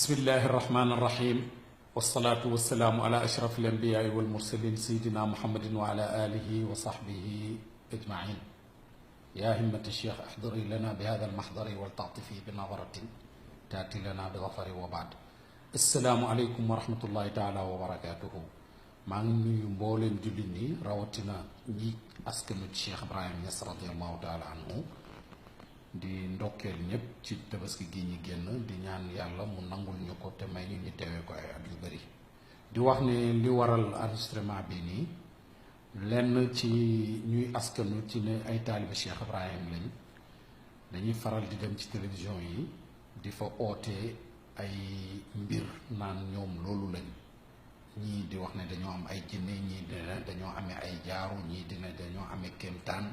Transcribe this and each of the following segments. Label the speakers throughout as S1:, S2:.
S1: بسم الله الرحمن الرحيم والصلاة والسلام على أشرف الأنبياء والمرسلين سيدنا محمد وعلى آله وصحبه أجمعين. يا همة الشيخ احضري لنا بهذا المحضر ولتعطفي بنظرة تأتي لنا بظفر. وبعد السلام عليكم ورحمة الله تعالى وبركاته. maa ngi nuyu mbooleem jullit ñi rawatina ñi askanu Cheikh Ibrahim Niass radiyallahu taala anhu di ndokkeel ñëpp ci tabaski gi ñi génn di ñaan yàlla mu nangul ñu ko te may ñu teewee ko ay at yu bari. di wax ne li waral enregistrement bi nii lenn ci ñuy askanu ci ne ay taalibe Cheikh Ibrahim lañ dañuy faral di dem ci télévision yi di fa oote ay mbir naan ñoom loolu lañ. ñii di wax ne dañoo am ay jinne ñii dina dañoo amee ay jaaru ñii dina dañoo amee kéemtaan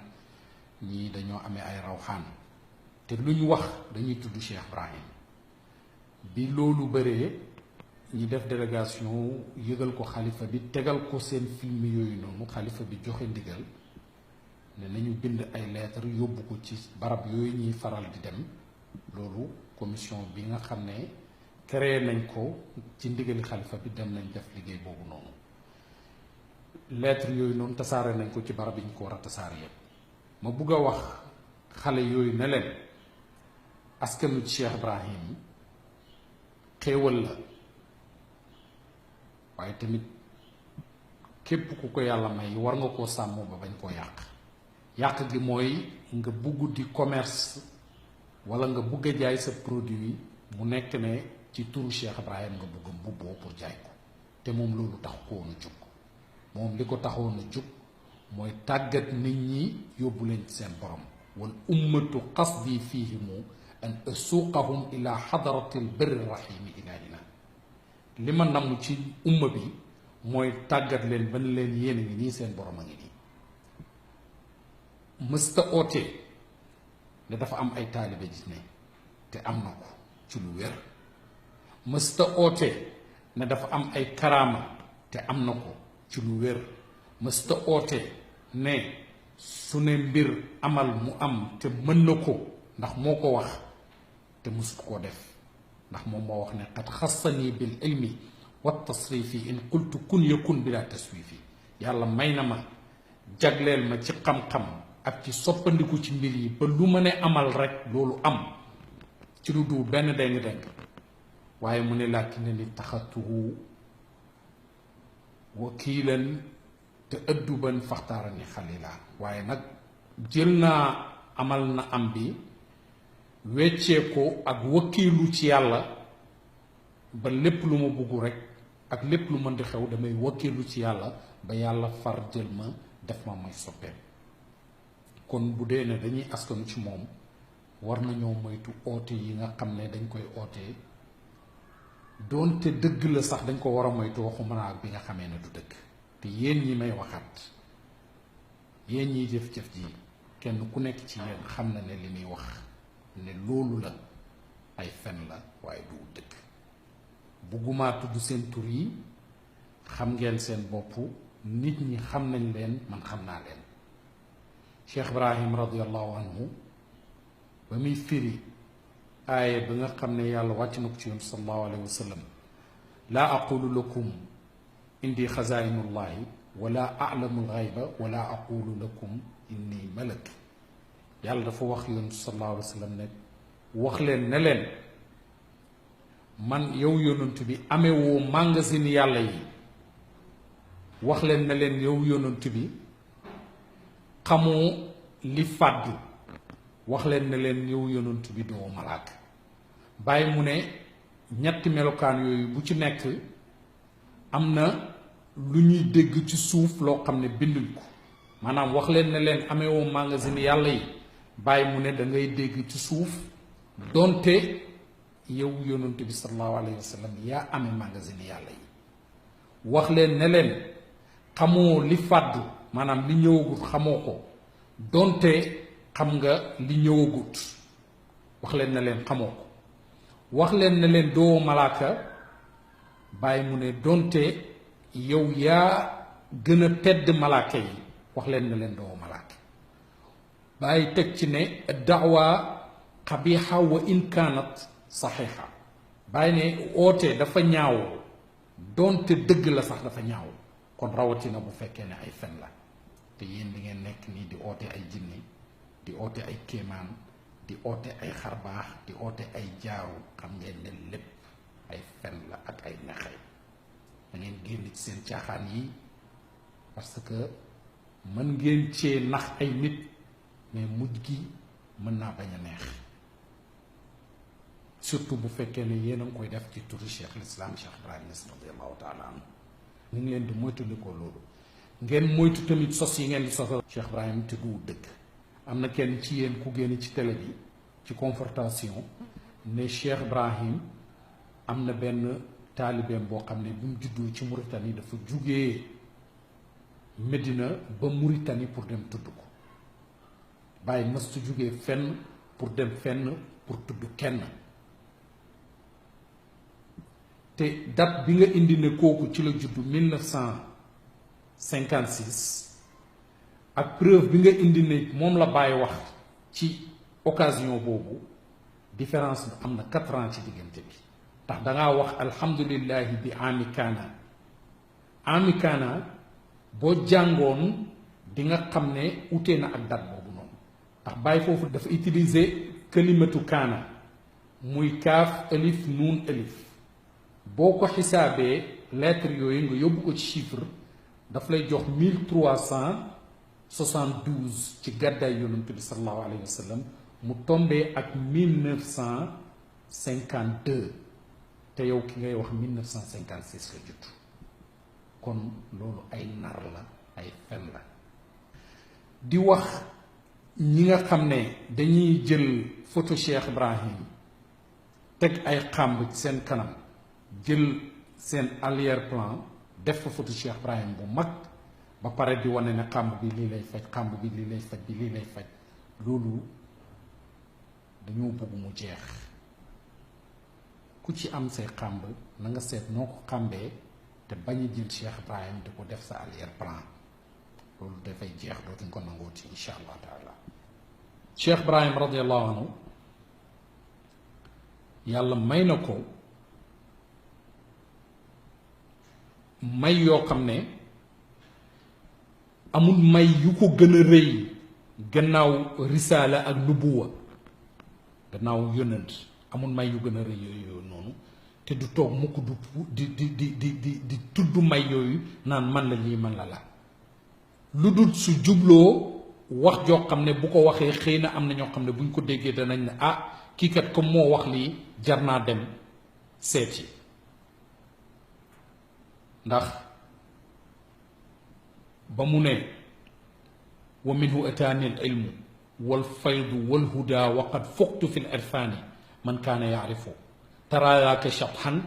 S1: ñii dañoo amee ay rawxaan te lu ñu wax dañuy tudd Cheikh Ibrahim. bi loolu bëree ñi def délégation yëgal ko xalifa bi tegal ko seen film yooyu noonu xalifa bi joxe ndigal ne nañu bind ay lettre yóbbu ko ci barab yooyu ñuy faral di dem. loolu commission bi nga xam ne créé nañ ko ci ndigali xalifa bi dem nañ def liggéey boobu noonu. lettre yooyu noonu tasaare nañ ko ci barab yi ñu ko war a tasaare yëpp. ma bugg a wax xale yooyu ne leen askanu Cheikh Ibrahim xéewal la waaye tamit képp ku ko yàlla may war nga koo sàmm ba bañ koo yàq. yàq gi mooy nga bugg di commerce wala nga bugg a jaay sa produit mu nekk ne ci turu Cheikh Ibrahim nga bëgg mbubboo pour jaay ko te moom loolu tax ko woon a jóg. moom li ko taxoon a jóg mooy tàggat nit ñi yóbbu leen ci seen borom. wal ummatu qasdi fihimu an asuqahum ila xadarati l birri rahimi ilahina. li ma namm ci umma bi mooy tàggat leen ba ne leen yéen a ngi nii seen borom a ngi nii. mësta oote ne dafa am ay taalibe gis ne te am na ko ci lu wér. mësta oote ne dafa am ay karaama te am na ko ci lu wér. mësta oote ne su ne mbir amal mu am te mën na ko ndax moo ko wax te mësut koo def ndax moom moo wax ne qad xassani bil ilmi wa tasrifi in qultu kun yakun bila taswifi. yàlla may na ma jagleel ma ci xam-xam ak ci soppandiku ci mbir yi ba lu ma ne amal rek loolu am ci lu du benn déng-déng. waaye mu ne lakinani taxatuhu wakiilan te ëdduban faxtaarani xalila. waaye nag jël naa amal na am bi weccee ko ak wakiilu ci yàlla ba lépp lu ma bugg rek ak lépp lu mën di xew damay wakiilu ci yàlla ba yàlla far jël ma def ma may soppeem. kon bu dee ne dañuy askanu ci moom war nañoo moytu oote yi nga xam ne dañ koy ootee doonte dëgg la sax dañ ko war a moytu waxuma naa ak bi nga xamee ne du dëgg. te yéen ñi may waxaat yéen ñiy jëf-jëf ji kenn ku nekk ci yéen xam na ne li muy wax ne loolu la ay fen la waaye du dëgg. buggumaa tudd seen tur yi xam ngeen seen bopp nit ñi xam nañ leen man xam naa leen. Cheikh Ibrahim radiyallahu anhu ba muy firi aaye ba nga xam ne yàlla wàcc na ko ci yoon sallallahu alayhi wa sallam laa aqulu lakum indi xazainullahi wala alamu lxayba wala aqulu lakum inni malak. yàlla dafa wax yoon sallallahu alayhi wa sallam ne wax leen ne leen man yow yonent bi amee woo magasin yàlla yi. wax leen ne leen yow yonent bi xamoo li fàddu. wax leen ne leen yow yonent bi doo malaaka. bàyyi mu ne ñetti melokaan yooyu bu ci nekk am na lu ñuy dégg ci suuf loo xam ne binduñ ko. maanaam wax leen ne leen amewoo magasin yàlla yi bàyyi mu ne da ngay dégg ci suuf donte yow yonent bi sallallahu alayhi wa sallam yaa amee magasin yàlla yi. wax leen ne leen xamoo li fàddu maanaam li ñëwagut xamoo ko donte xam nga li ñëwagut. wax leen ne leen xamoo ko. wax leen ne leen doo malaaka bàyyi mu ne donte yow yaa gën a tedd malaaka yi. wax leen ne leen doo malaaka. bàyyi teg ci ne daawa xabiixa wa in kaanat saxiixa. bàyyi ne oote dafa ñaaw doonte dëgg la sax dafa ñaaw kon rawatina bu fekkee ne ay fen la te yéen di ngeen nekk nii di oote ay jinne di oote ay kéemaan di oote ay xarbaax di oote ay jaaru xam ngeen ne lépp ay fen la ak ay naxay da ngeen génn ci seen caaxaan yi parce que mën ngeen cee nax ay nit mais mujj gi mën naa bañ a neex surtout bu fekkee ne yéen a ngi koy def ci turu Cheikh l'Islam Cheikh Ibrahima Niass radiyallahu taala anhu ñu ngi leen di moytandikoo loolu ngeen moytu tamit sos yi ngeen di sosal Cheikh Ibrahima te du dëgg. am na kenn ci yéen ku génn ci télé bi ci confrontation ne Cheikh Ibrahim am na benn taalibeem boo xam ne bi mu juddoo ci Mauritanie dafa jugee Medina ba Mauritanie pour dem tudd ko bàyyi mëstu jugee fenn pour dem fenn pour tudd kenn te date bi nga indi ne kooku ci la juddu 1956 ak preuve bi nga indi ne moom la bàyyi wax ci occasion boobu différence bi am na 4 ans ci diggante bi ndax dangaa wax alhamdulillahi bi ami kaana boo jàngoon di nga xam ne utee na ak date boobu noonu ndax bàyyi foofu dafa utiliser kalimatu kaana muy kaaf alif nuun alif boo ko xisaabee lettre yooyu nga yóbbu ko ci chiffre daf lay jox 1372 ci gàddaay yonent bi sallallahu alayhi wa sallam mu tombee ak 1952 te yow ki ngay wax 1956 la judd kon loolu ay nar la ay fen la di wax ñi nga xam ne dañuy jël photo Cheikh Ibrahim teg ay xàmb ci seen kanam jël seen arrière plan def fa photo Cheikh Ibrahim bu mag ba pare di wane ne xàmb bi lii lay faj xàmb bi lii lay faj bi lii lay faj loolu dañoo bëgg mu jeex ku ci am say xàmb na nga seet noo ko xàmbee te bañ a jël Cheikh Ibrahim di ko def sa arrière plan loolu dafay jeex dootuñ ko nangooti insha allah taala Cheikh Ibrahim radiallahu anhu yàlla may na ko may yoo xam ne amul may yu ko gën a rëy gannaaw risaala ak nubuwa gannaaw yonent amul may yu gën a rëy yooyu noonu te du toog mukk du di tudd may yooyu naan man la lii man la lu dul su jubloo wax joo xam ne bu ko waxee xëy na am na ñoo xam ne buñ ko déggee danañ ne ah kii kat comme moo wax lii jar naa dem seeti ndax ba mu ne wa minhu ataani al ilmu wal faydu wal huda wa qad fuqtu fi l irfaani man kaana yaarifu tara daaka shathan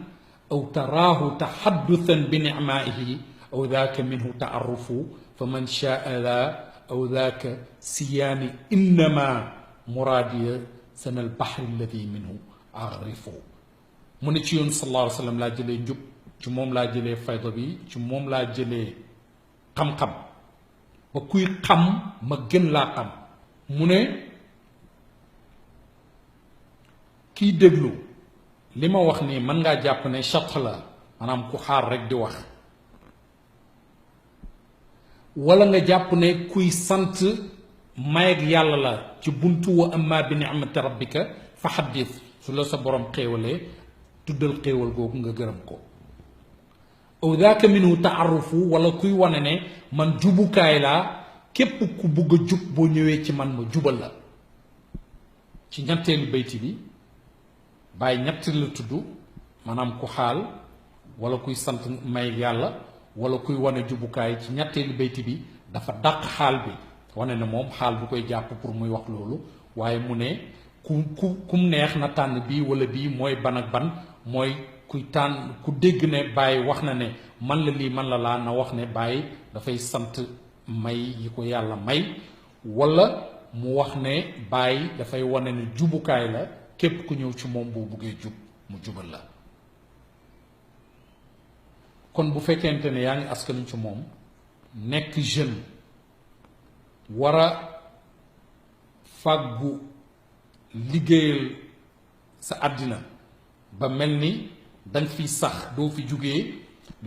S1: aw taraahu taxadduthan bi nicmaihi aw daaka minhu taarufu fa man shaa daa aw daaka siyaani innama muraadiya sana al baxri alladi minhu arifu mu ne ci yoon sallallahu alayhi wa sallam laa jëlee njub ci moom laa jëlee fayda bi ci moom laa jëlee xam-xam ba kuy xam ma gën laa xam mu ne kiy déglu li ma wax nii mën ngaa jàpp ne chat la maanaam ku xaar rek di wax wala nga jàpp ne kuy sant mayeg yàlla la ci buntu wa amma bi ni'mati rabbika fa xaddis su la sa borom xéewalee tuddal xéewal googu nga gërëm ko aw daaka minhu taarufu wala kuy wane ne man jubukaay laa képp ku bugg a jub boo ñëwee ci man ma jubal la ci ñetteelu bayti bi bàyyi ñett la tudd maanaam ku xaal wala kuy sant may yàlla wala kuy wane jubukaay ci ñetteelu bayti bi dafa dàq xaal bi wane ne moom xaal bu koy jàpp pour muy wax loolu waaye mu ne kum neex na tànn bii wala bii mooy ban ak ban mooy kuy tànn ku dégg ne Baye wax na ne man la lii man la laa na wax ne Baye dafay sant may yi ko yàlla may wala mu wax ne Baye dafay wane ne jubukaay la képp ku ñëw ci moom boo buggee jub mu jubal la kon bu fekkente ne yaa ngi askanu ci moom nekk jeune war a fàggu liggéeyal sa àddina ba mel ni danga fi sax doo fi jógee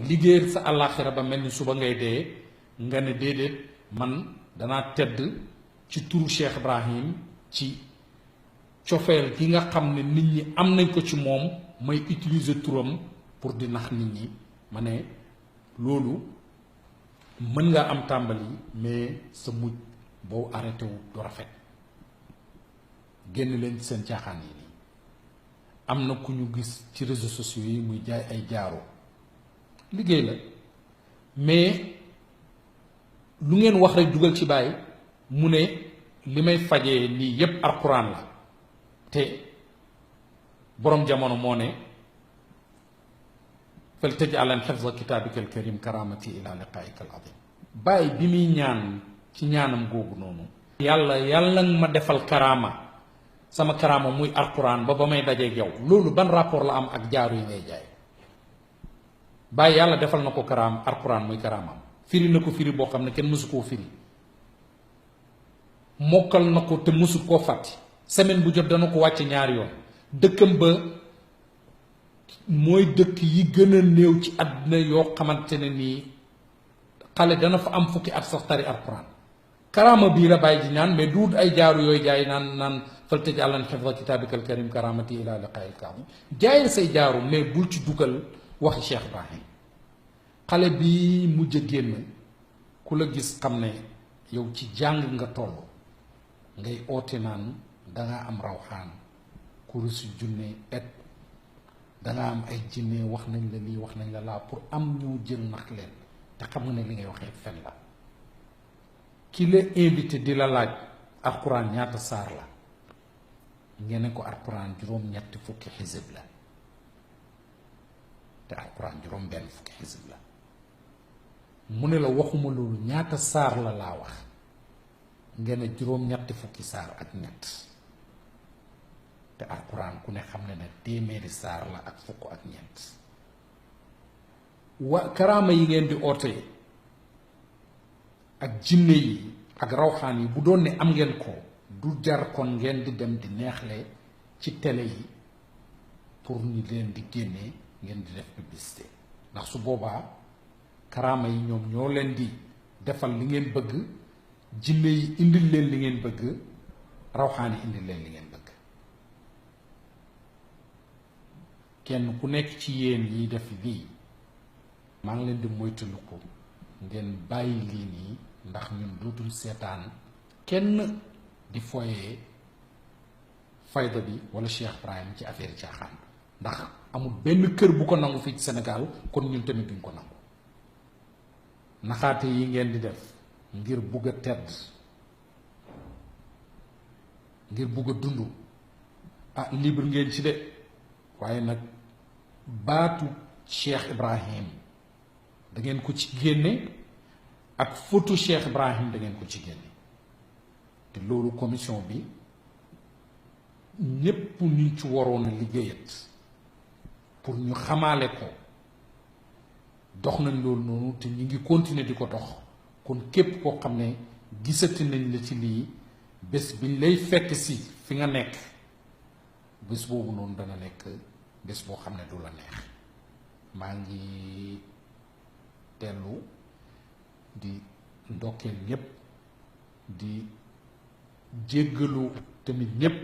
S1: liggéeyal sa àllaaxira ba mel ni suba ngay dee nga ne déedéet man danaa tedd ci turu Cheikh Ibrahim ci cofeel gi nga xam ne nit ñi am nañ ko ci moom may utiliser turam pour di nax nit ñi ma ne loolu mën nga am tàmbali mais sa mujj boo arrêté wu du rafet. génn leen seen caaxaan yi nii am na ku ñu gis ci réseaux sociaux yi muy jaay ay jaaro liggéey la mais lu ngeen wax rek dugal ci bàyyi mu ne li may fajee lii yépp alxuraan la te boroom jamono moo ne fal taj'alan hifza kitaabika al-karim karamati ila liqaa'ika al-azim bàyyi bi muy ñaan ci ñaanam googu noonu yàlla ma defal karaama sama karaama muy alxuraan ba may dajeeg yow loolu ban rapport la am ak jaaru yi ngay jaay bàyyi yàlla defal na ko karaam alxuraan muy karaamam firi na ko firi boo xam ne kenn mësu koo firi mokkal na ko te mësu koo fàtti semaine bu jot dana ko wàcce ñaari yoon dëkkam ba mooy dëkk yi gën a néew ci àddina yoo xamante ne nii xale dana fa am fukki at sax tari alxuraan karaama bii la bàyyi ji ñaan mais duut ay jaaru yooyu jaay naan fal taj'alan hifza kitaabika al-karim karamati ila liqaa'ika al-azim jaayal say jaaru mais bul ci dugal waxi Cheikh Ibrahim xale bi mujj a génn ku la gis xam ne yow ci jàng nga toll ngay oote naan danga am rawxaan kurusu junne et danga am ay jinne wax nañ la lii wax nañ la laa pour am ñoo jël nax leen te xam nga ne li ngay waxee fen la ki la invité di la laaj alxuraan ñaata saar la ngeen ne ko alxuraan juróom-ñetti fukki xisib la te alxuraan juróom-benn fukki xisib la mu ne la waxuma loolu ñaata saar la laa wax ngeen ne juróom-ñetti fukki saar ak ñett te alxuraan ku ne xam ne ne téeméeri saar la ak fukk ak ñett wa karaama yi ngeen di oote ak jinne yi ak rawxaan yi bu doon ne am ngeen ko du jar kon ngeen di dem di neexle ci télé yi pour ñu leen di génnee ngeen di def publicité ndax su boobaa karaama yi ñoom ñoo leen di defal li ngeen bëgg jinne yi indil leen li ngeen bëgg rawxaan yi indil leen li ngeen bëgg kenn ku nekk ci yéen yi def lii maa ngi leen di moytandiku ngeen bàyyi lii nii ndax ñun dootul seetaan kenn di foyee fayda bi wala Cheikh Ibrahim ci affaire caaxaan ndax amul benn kër bu ko nangu fii ci Sénégal kon ñun tamit duñ ko nangu naxaate yi ngeen di def ngir bugg a tedd ngir bugg a dund libre ngeen ci de waaye nag baatu Cheikh Ibrahim da ngeen ko ci génne ak photo Cheikh Ibrahim da ngeen ko ci génne te loolu commission bi ñépp ñu ci waroon a liggéeyat pour ñu xamaale ko dox nañ loolu noonu te ñu ngi continuer di ko dox kon képp koo xam ne gisati nañ la ci lii bés biñ lay fekk si fi nga nekk bés boobu noonu dana nekk bés boo xam ne du la neex maa ngi dellu di ndokkeel ñépp di jéggalu tamit ñépp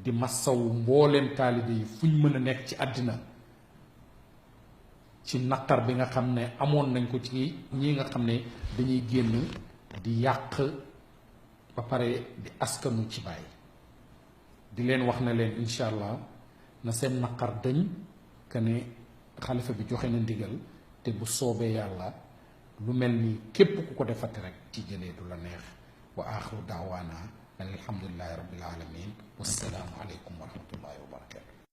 S1: di massawu mbooleem taalibe yi fu ñu mën a nekk ci àddina ci naqar bi nga xam ne amoon nañ ko ci ñi nga xam ne dañuy génn di yàq ba pare di askanu ci Baay di leen wax na leen incha allah na seen naqar dañ que ne xalifa bi joxe na ndigal te bu soobee yàlla lu mel ni képp ku ko defati rek ci jëlee du la neex wa axiru daawaana an alhamdulillahi rabbil alamin wassalaamu aleykum wa rahmatullahi wa barakatu